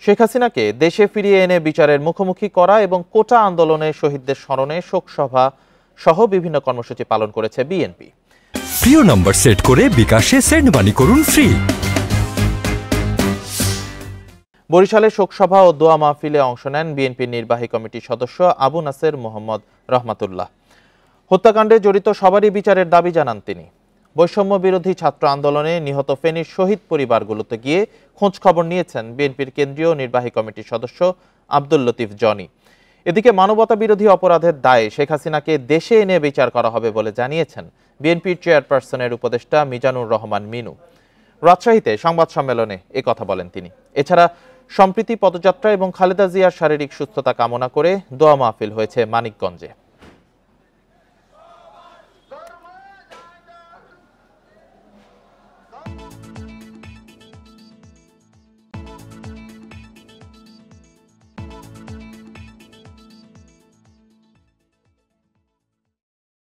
শেখ হাসিনাকে দেশে ফিরিয়ে এনে বিচারের মুখোমুখি করা এবং কোটা আন্দোলনে শহীদদের স্মরণে শোকসভা সহ বিভিন্ন কর্মসূচি পালন করেছে বিএনপি। প্রিয় নম্বর সেট করে বিকাশে সেন্ড মানি করুন ফ্রি। বরিশালে শোকসভা ও দোয়া মাহফিলে অংশ নেন বিএনপির নির্বাহী কমিটির সদস্য আবু নাসের মোহাম্মদ রহমাতুল্লাহ। হত্যাকাণ্ডে জড়িত সবারই বিচারের দাবি জানান তিনি। বৈষম্য বিরোধী ছাত্র আন্দোলনে নিহত ফেনীর শহীদ পরিবারগুলোতে গিয়ে খোঁজ খবর নিয়েছেন বিএনপির কেন্দ্রীয় নির্বাহী কমিটির সদস্য আব্দুল লতিফ জনি। এদিকে মানবতা বিরোধী অপরাধের দায়ে শেখ হাসিনাকে দেশে এনে বিচার করা হবে বলে জানিয়েছেন বিএনপির চেয়ারপারসনের উপদেষ্টা মিজানুর রহমান মিনু। রাজশাহীতে সংবাদ সম্মেলনে একথা বলেন তিনি। এছাড়া সম্প্রীতি পদযাত্রা এবং খালেদা জিয়ার শারীরিক সুস্থতা কামনা করে দোয়া মাহফিল হয়েছে মানিকগঞ্জে।